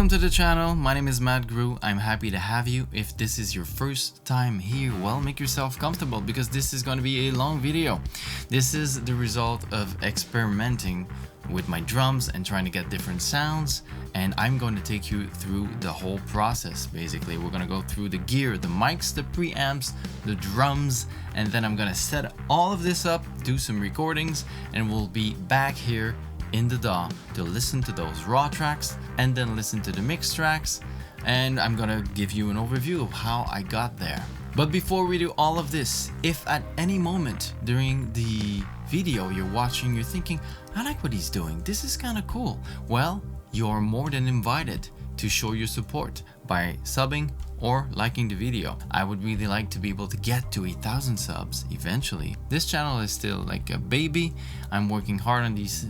Welcome to the channel. My name is Matt Gru. I'm happy to have you. If this is your first time here, well, make yourself comfortable because this is going to be a long video. This is the result of experimenting with my drums and trying to get different sounds, and I'm going to take you through the whole process. Basically, we're going to go through the gear, the mics, the preamps, the drums, and then I'm going to set all of this up, do some recordings, and we'll be back here in the DAW to listen to those raw tracks and then listen to the mix tracks, and I'm gonna give you an overview of how I got there. But before we do all of this, if at any moment during the video you're watching, you're thinking, I like what he's doing, this is kind of cool, well, you're more than invited to show your support by subbing or liking the video. I would really like to be able to get to 1,000 subs eventually. This channel is still like a baby. I'm working hard on these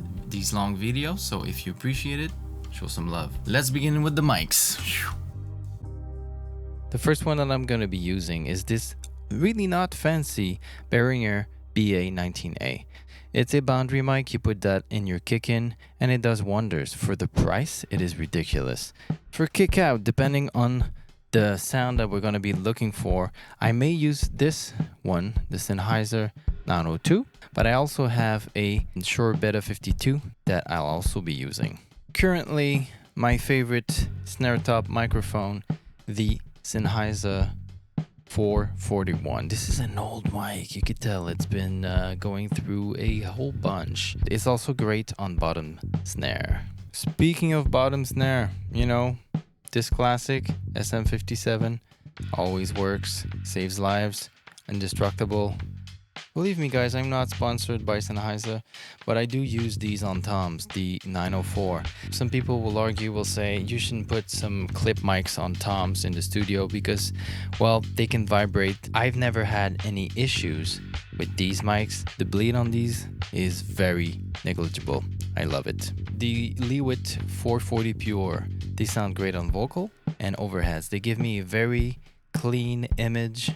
long videos, so if you appreciate it, show some love. Let's begin with the mics. The first one that I'm going to be using is this really not fancy Behringer BA19A. It's a boundary mic. You put that in your kick-in and it does wonders. For the price, it is ridiculous. For kick-out, depending on the sound that we're going to be looking for, I may use this one, the Sennheiser 902, but I also have a Shure Beta 52 that I'll also be using. Currently, my favorite snare top microphone, the Sennheiser 441. This is an old mic, you could tell it's been going through a whole bunch. It's also great on bottom snare. Speaking of bottom snare, you know, this classic SM57 always works, saves lives, indestructible. Believe me guys, I'm not sponsored by Sennheiser, but I do use these on toms, the 904. Some people will argue, will say you shouldn't put some clip mics on toms in the studio because, well, they can vibrate. I've never had any issues with these mics. The bleed on these is very negligible. I love it. The Lewitt 440 Pure, they sound great on vocal and overheads. They give me a very clean image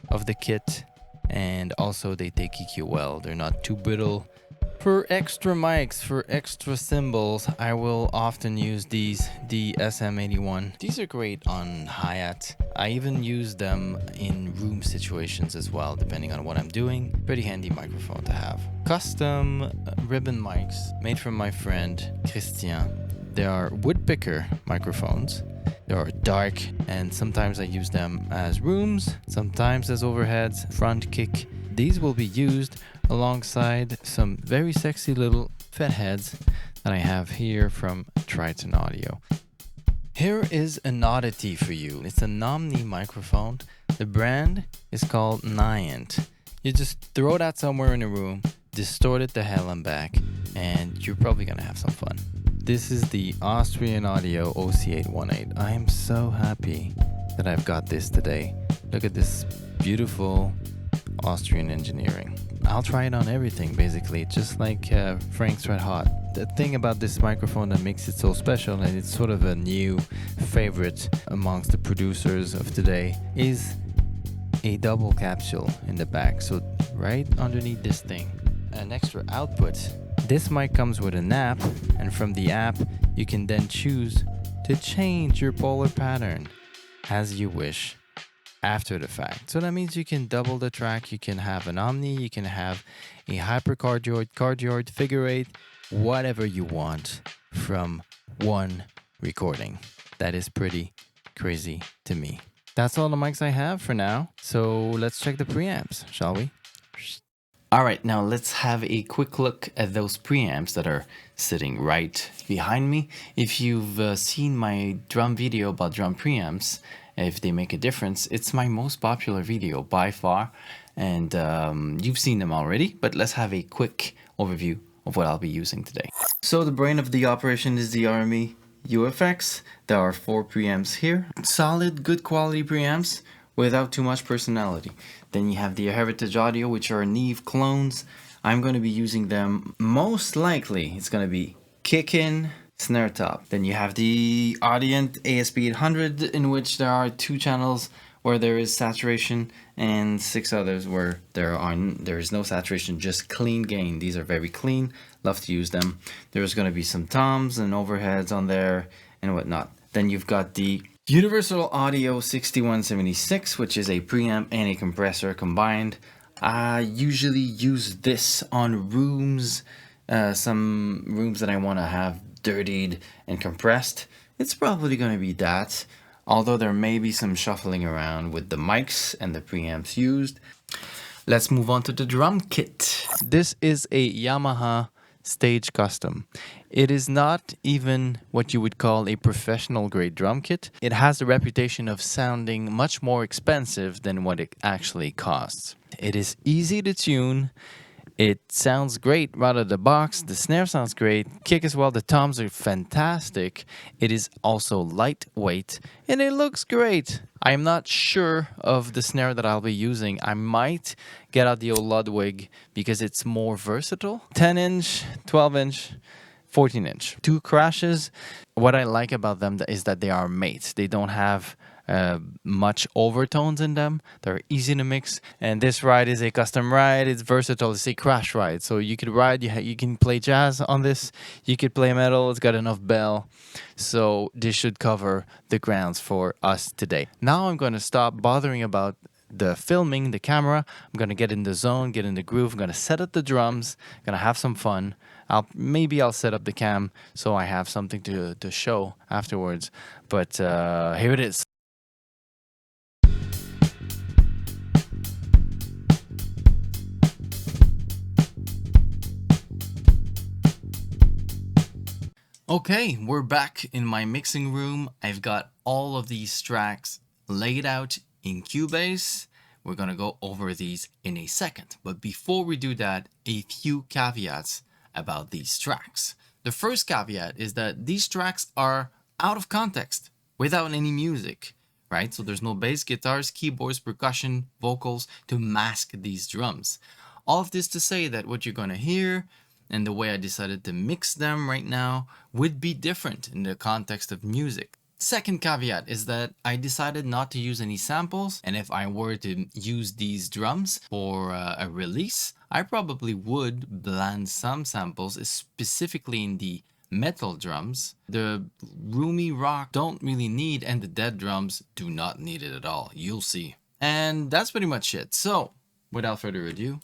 of the kit. And also they take EQ well, they're not too brittle. For extra mics, for extra cymbals, I will often use these, the SM81. These are great on hi-hat. I even use them in room situations as well, depending on what I'm doing. Pretty handy microphone to have. Custom ribbon mics made from my friend Christian. They are woodpecker microphones. They are dark, and sometimes I use them as rooms, sometimes as overheads, front kick. These will be used alongside some very sexy little fat heads that I have here from Triton Audio. Here is an oddity for you. It's an Omni microphone. The brand is called Niant. You just throw that somewhere in a room, distort it the hell and back, and you're probably gonna have some fun. This is the Austrian Audio OC818. I am so happy that I've got this today. Look at this beautiful Austrian engineering. I'll try it on everything basically, just like Frank's Red Hot. The thing about this microphone that makes it so special, and it's sort of a new favorite amongst the producers of today, is a double capsule in the back. So right underneath this thing, an extra output. This mic comes with an app, and from the app you can then choose to change your polar pattern as you wish after the fact. So that means you can double the track, you can have an Omni, you can have a hypercardioid, cardioid, figure eight, whatever you want from one recording. That is pretty crazy to me. That's all the mics I have for now, so let's check the preamps, shall we? Alright, now let's have a quick look at those preamps that are sitting right behind me. If you've seen my drum video about drum preamps, if they make a difference, it's my most popular video by far, and you've seen them already, but let's have a quick overview of what I'll be using today. So the brain of the operation is the RME UFX. There are 4 preamps here. Solid, good quality preamps without too much personality. Then you have the Heritage Audio, which are Neve clones. I'm going to be using them most likely. It's going to be kick-in, snare top. Then you have the Audient ASP800, in which there are 2 channels where there is saturation and 6 others where there is no saturation, just clean gain. These are very clean. Love to use them. There's going to be some toms and overheads on there and whatnot. Then you've got the Universal Audio 6176, which is a preamp and a compressor combined. I usually use this on rooms, some rooms that I want to have dirtied and compressed. It's probably going to be that, although there may be some shuffling around with the mics and the preamps used. Let's move on to the drum kit. This is a Yamaha Stage Custom. It is not even what you would call a professional grade drum kit. It has the reputation of sounding much more expensive than what it actually costs. It is easy to tune. It sounds great right out of the box. The snare sounds great. Kick as well. The toms are fantastic. It is also lightweight and it looks great. I am not sure of the snare that I'll be using. I might get out the old Ludwig because it's more versatile. 10-inch, 12-inch, 14-inch. Two crashes. What I like about them is that they are mates. They don't have much overtones in them. They're easy to mix, and this ride is a custom ride. It's versatile. It's a crash ride, so you could ride. You can play jazz on this. You could play metal. It's got enough bell, so this should cover the grounds for us today. Now I'm going to stop bothering about the filming, the camera. I'm going to get in the zone, get in the groove. I'm going to set up the drums. I'm going to have some fun. I'll set up the cam so I have something to show afterwards. But here it is. Okay, we're back in my mixing room. I've got all of these tracks laid out in Cubase. We're gonna go over these in a second. But before we do that, a few caveats about these tracks. The first caveat is that these tracks are out of context, without any music, right? So there's no bass, guitars, keyboards, percussion, vocals to mask these drums. All of this to say that what you're gonna hear and the way I decided to mix them right now would be different in the context of music. Second caveat is that I decided not to use any samples, and if I were to use these drums for a release, I probably would blend some samples, specifically in the metal drums. The Roomy Rock don't really need, and the dead drums do not need it at all. You'll see. And that's pretty much it. So, without further ado,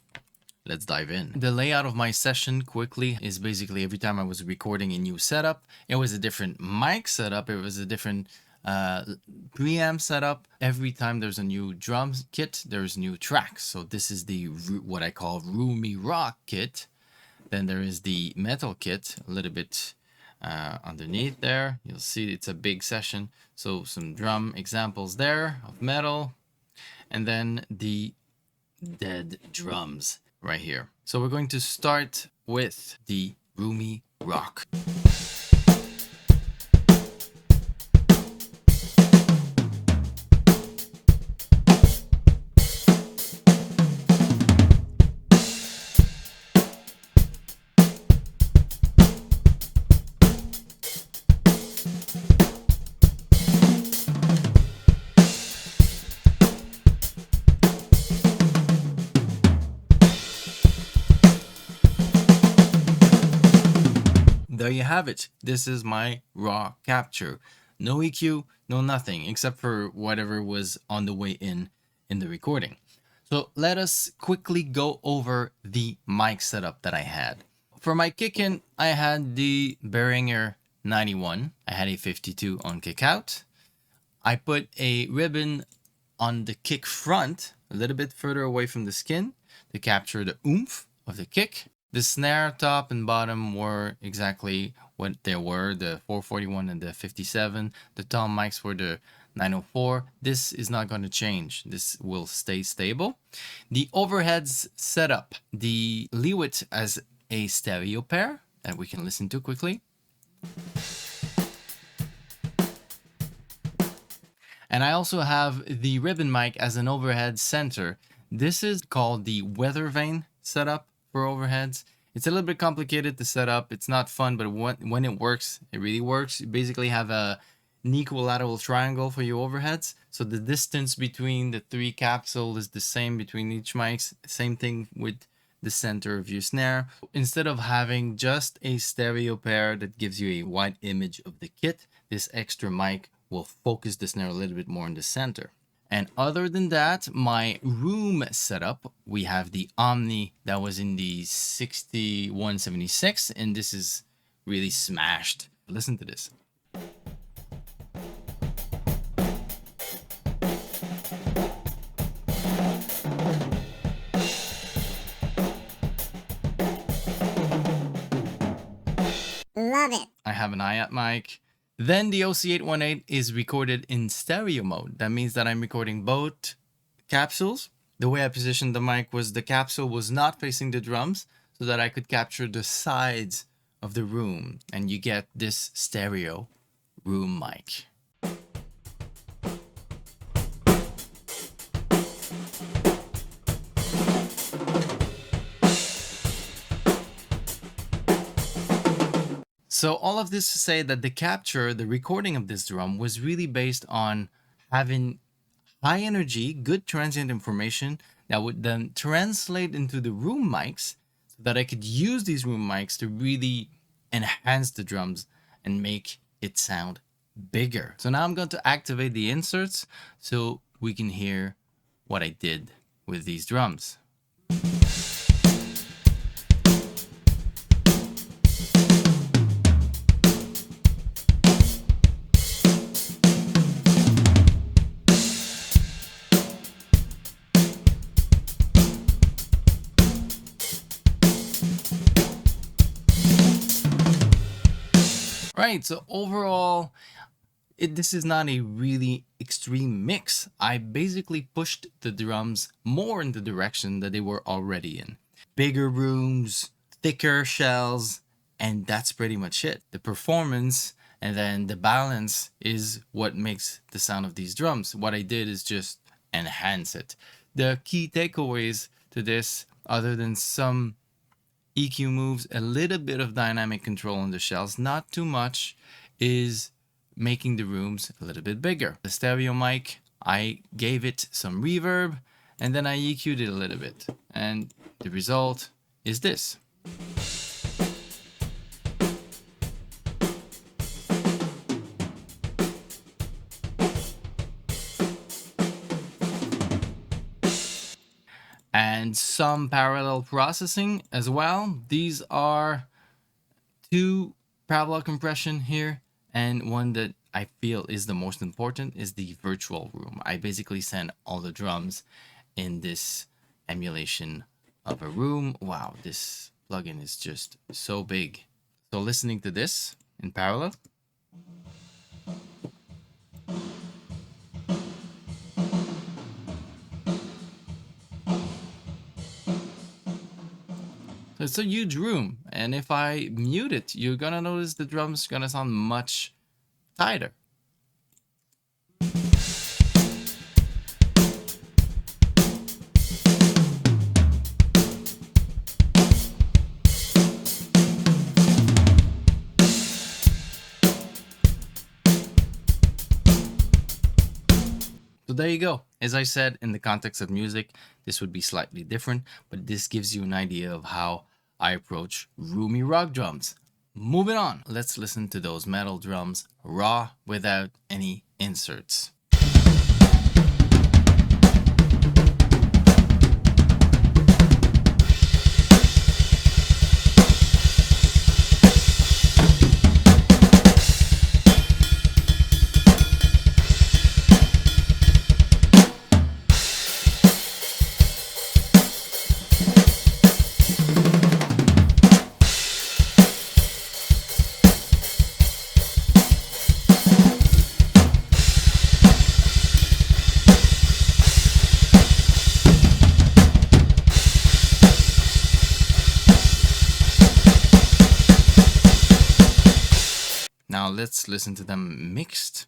let's dive in. The layout of my session quickly is basically every time I was recording a new setup, it was a different mic setup, it was a different preamp setup. Every time there's a new drum kit, there's new tracks. So this is the what I call Roomy Rock kit. Then there is the metal kit, a little bit underneath there. You'll see it's a big session. So some drum examples there of metal. And then the dead drums right here. So we're going to start with the Roomy Rock. There you have it. This is my raw capture. No EQ, no nothing, except for whatever was on the way in the recording. So let us quickly go over the mic setup that I had. For my kick-in, I had the Behringer 91. I had a 52 on kick out. I put a ribbon on the kick front, a little bit further away from the skin, to capture the oomph of the kick. The snare top and bottom were exactly what they were, the 441 and the 57. The tom mics were the 904. This is not going to change. This will stay stable. The overheads setup, the Lewitt as a stereo pair that we can listen to quickly. And I also have the ribbon mic as an overhead center. This is called the weather vane setup for overheads. It's a little bit complicated to set up. It's not fun, but when it works, it really works. You basically have an equilateral triangle for your overheads. So the distance between the three capsules is the same between each mics. Same thing with the center of your snare. Instead of having just a stereo pair that gives you a wide image of the kit, this extra mic will focus the snare a little bit more in the center. And other than that, my room setup, we have the Omni that was in the 6176, and this is really smashed. Listen to this. Love it. I have an hi-hat mic. Then the OC818 is recorded in stereo mode. That means that I'm recording both capsules. The way I positioned the mic was the capsule was not facing the drums so that I could capture the sides of the room, and you get this stereo room mic. So all of this to say that the capture, the recording of this drum was really based on having high energy, good transient information that would then translate into the room mics so that I could use these room mics to really enhance the drums and make it sound bigger. So now I'm going to activate the inserts so we can hear what I did with these drums. Right, so overall, this is not a really extreme mix. I basically pushed the drums more in the direction that they were already in. Bigger rooms, thicker shells, and that's pretty much it. The performance and then the balance is what makes the sound of these drums. What I did is just enhance it. The key takeaways to this, other than some EQ moves, a little bit of dynamic control on the shells, not too much, is making the rooms a little bit bigger. The stereo mic, I gave it some reverb and then I EQ'd it a little bit. And the result is this. And some parallel processing as well. These are two parallel compression here, and one that I feel is the most important is the virtual room. I basically send all the drums in this emulation of a room. Wow, this plugin is just so big. So listening to this in parallel. So it's a huge room, and if I mute it, you're gonna notice the drums gonna sound much tighter. So there you go. As I said, in the context of music, this would be slightly different, but this gives you an idea of how I approach Roomy Rock drums. Moving on, let's listen to those metal drums raw without any inserts. Now let's listen to them mixed.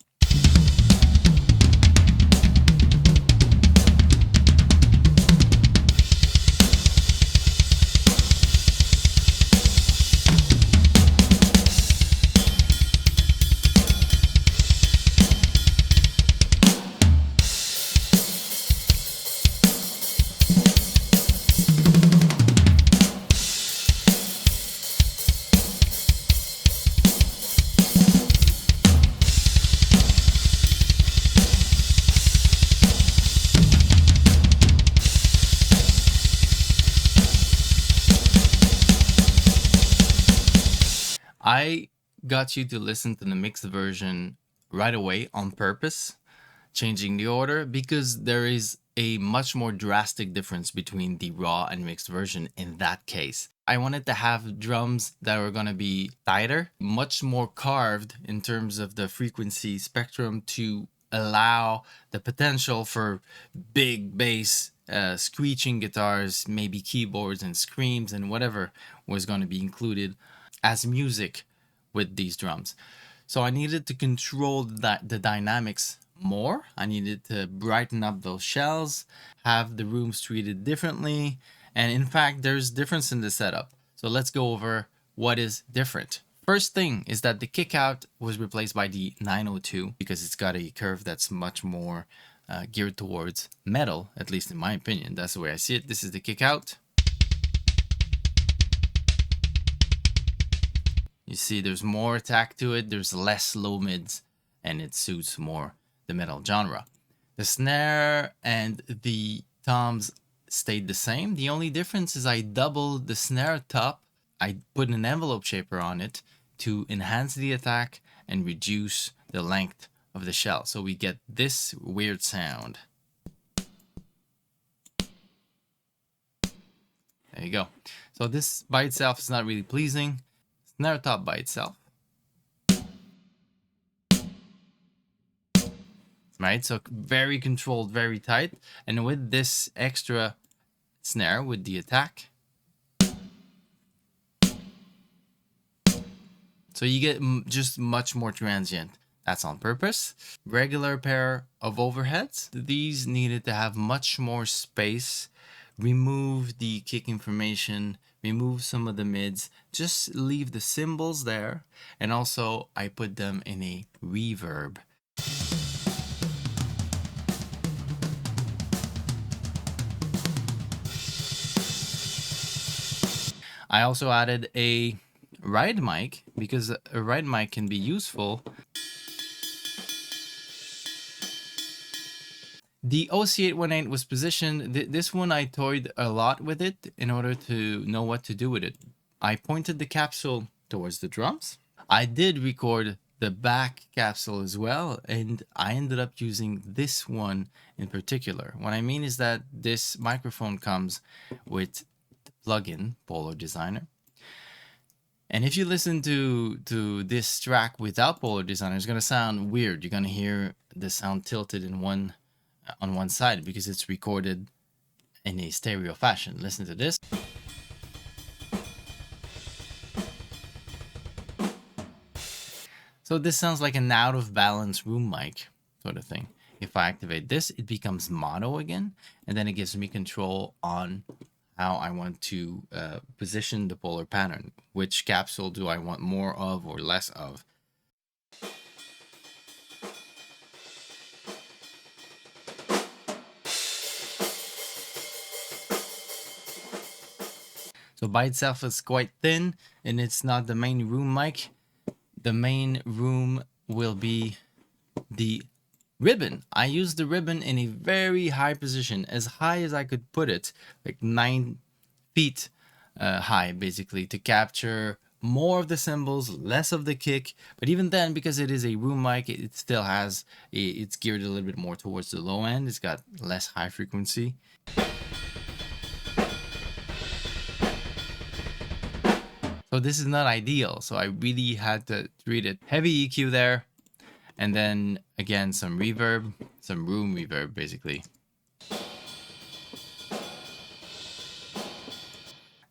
I got you to listen to the mixed version right away on purpose, changing the order because there is a much more drastic difference between the raw and mixed version in that case. I wanted to have drums that were going to be tighter, much more carved in terms of the frequency spectrum to allow the potential for big bass, screeching guitars, maybe keyboards and screams and whatever was going to be included as music with these drums. So I needed to control the dynamics more. I needed to brighten up those shells, have the rooms treated differently, and in fact, there's difference in the setup. So let's go over what is different. First thing is that the kick out was replaced by the 902 because it's got a curve that's much more geared towards metal, at least in my opinion. That's the way I see it. This is the kick out. You see there's more attack to it, there's less low mids, and it suits more the metal genre. The snare and the toms stayed the same. The only difference is I doubled the snare top. I put an envelope shaper on it to enhance the attack and reduce the length of the shell. So we get this weird sound. There you go. So this by itself is not really pleasing. Snare top by itself. Right, so very controlled, very tight. And with this extra snare, with the attack, so you get just much more transient. That's on purpose. Regular pair of overheads. These needed to have much more space. Remove the kick information, remove some of the mids, just leave the cymbals there. And also I put them in a reverb. I also added a ride mic because a ride mic can be useful. The OC818 was positioned, this one I toyed a lot with it in order to know what to do with it. I pointed the capsule towards the drums. I did record the back capsule as well, and I ended up using this one in particular. What I mean is that this microphone comes with the plugin Polar Designer. And if you listen to this track without Polar Designer, it's gonna sound weird. You're gonna hear the sound tilted in on one side because it's recorded in a stereo fashion. Listen to this. So this sounds like an out of balance room mic sort of thing. If I activate this, it becomes mono again, and then it gives me control on how I want to position the polar pattern. Which capsule do I want more of or less of? So by itself it's quite thin and it's not the main room mic. The main room will be the ribbon. I used the ribbon in a very high position, as high as I could put it, like 9 feet high basically, to capture more of the cymbals, less of the kick. But even then, because it is a room mic, it still has, it's geared a little bit more towards the low end. It's got less high frequency. So this is not ideal. So I really had to treat it. Heavy EQ there. And then again, some reverb, some room reverb basically.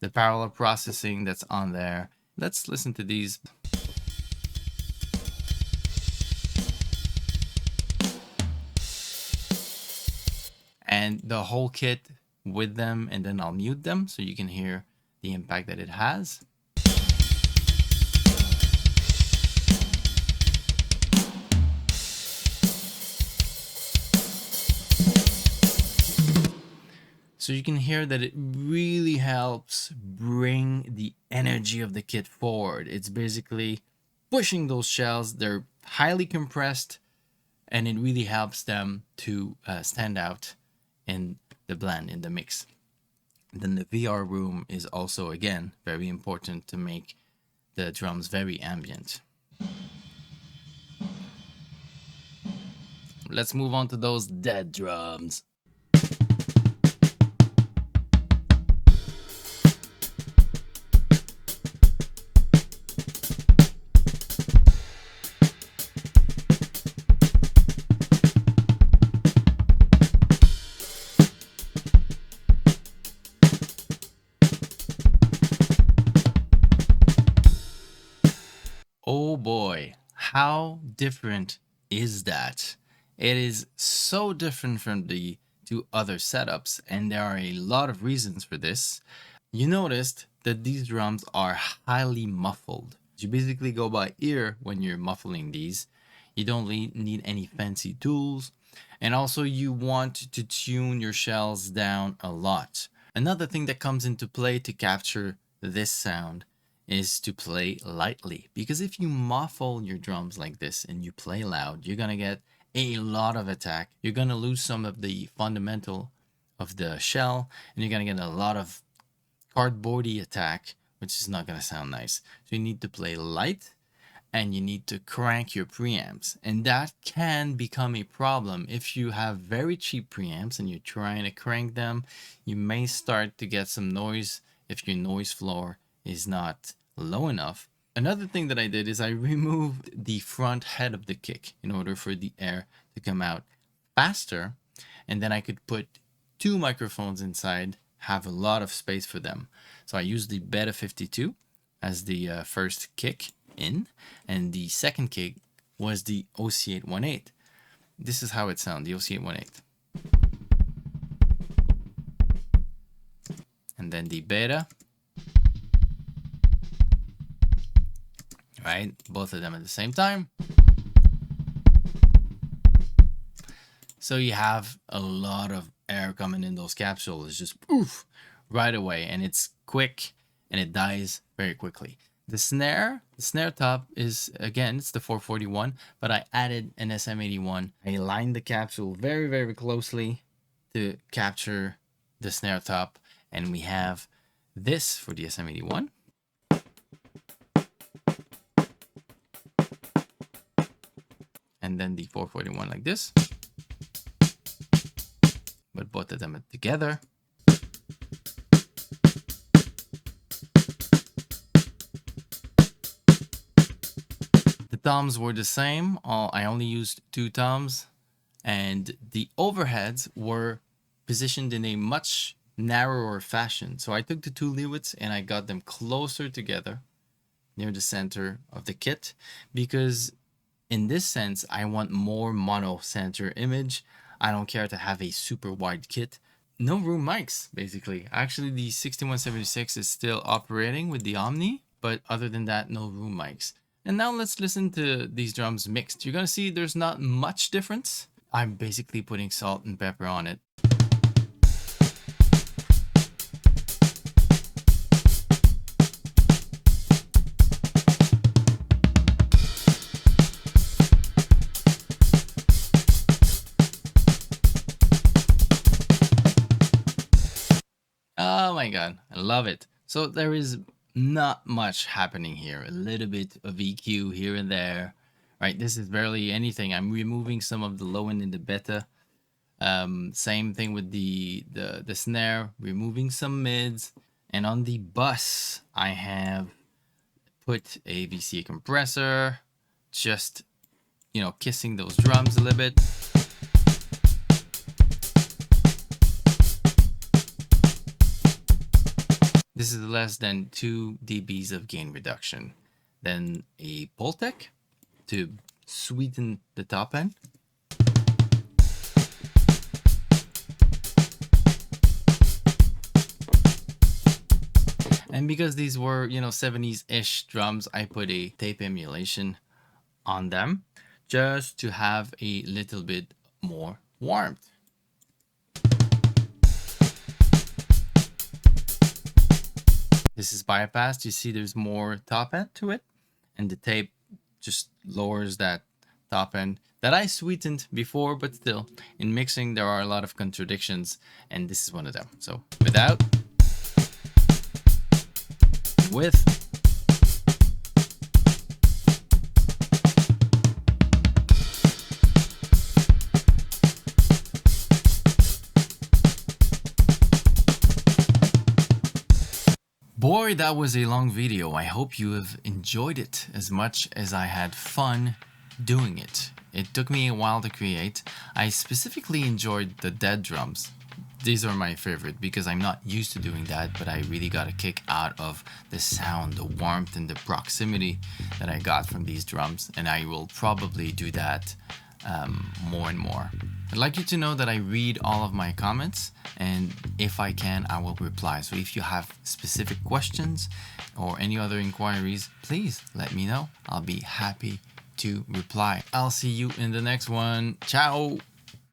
The parallel processing that's on there. Let's listen to these. And the whole kit with them, and then I'll mute them so you can hear the impact that it has. So you can hear that it really helps bring the energy of the kit forward. It's basically pushing those shells. They're highly compressed, and it really helps them to stand out in the blend, in the mix. Then the VR room is also, again, very important to make the drums very ambient. Let's move on to those dead drums. Oh boy, how different is that? It is so different from the two other setups, and there are a lot of reasons for this. You noticed that these drums are highly muffled. You basically go by ear when you're muffling these. You don't need any fancy tools. And also you want to tune your shells down a lot. Another thing that comes into play to capture this sound is to play lightly, because if you muffle your drums like this and you play loud, you're gonna get a lot of attack. You're gonna lose some of the fundamental of the shell, and you're gonna get a lot of cardboardy attack, which is not gonna sound nice. So you need to play light, and you need to crank your preamps, and that can become a problem if you have very cheap preamps and you're trying to crank them. You may start to get some noise if your noise floor is not low enough. Another thing that I did is I removed the front head of the kick in order for the air to come out faster, and then I could put two microphones inside, have a lot of space for them. So I used the Beta 52 as the first kick in, and the second kick was the OC818. This is how it sounds, the OC818. And then the Beta. Right, both of them at the same time. So you have a lot of air coming in those capsules. It's just poof right away, and it's quick and it dies very quickly. The snare top is, again, it's the 441, but I added an SM81. I lined the capsule very, very closely to capture the snare top, and we have this for the SM81. And then the 441 like this, but both of them together. The toms were the same. I only used two toms, and the overheads were positioned in a much narrower fashion. So I took the two leads and I got them closer together near the center of the kit, because in this sense, I want more mono center image. I don't care to have a super wide kit. No room mics, basically. Actually, the 6176 is still operating with the Omni, but other than that, no room mics. And now let's listen to these drums mixed. You're gonna see there's not much difference. I'm basically putting salt and pepper on it. Oh my god, I love it. So there is not much happening here. A little bit of EQ here and there, right? This is barely anything. I'm removing some of the low end in the beta. Same thing with the snare, removing some mids. And on the bus, I have put a VCA compressor, just, you know, kissing those drums a little bit. This is less than 2 dBs of gain reduction. Then a Pultec to sweeten the top end. And because these were, you know, 70s-ish drums, I put a tape emulation on them just to have a little bit more warmth. This is bypassed. You see there's more top end to it, and the tape just lowers that top end that I sweetened before, but still, in mixing, there are a lot of contradictions, and this is one of them. So without, with, Boy, that was a long video. I hope you have enjoyed it as much as I had fun doing it. It took me a while to create. I specifically enjoyed the dead drums. These are my favorite because I'm not used to doing that, but I really got a kick out of the sound, the warmth, and the proximity that I got from these drums, and I will probably do that more and more. I'd like you to know that I read all of my comments, and if I can, I will reply. So if you have specific questions or any other inquiries, please let me know. I'll be happy to reply. I'll see you in the next one. Ciao!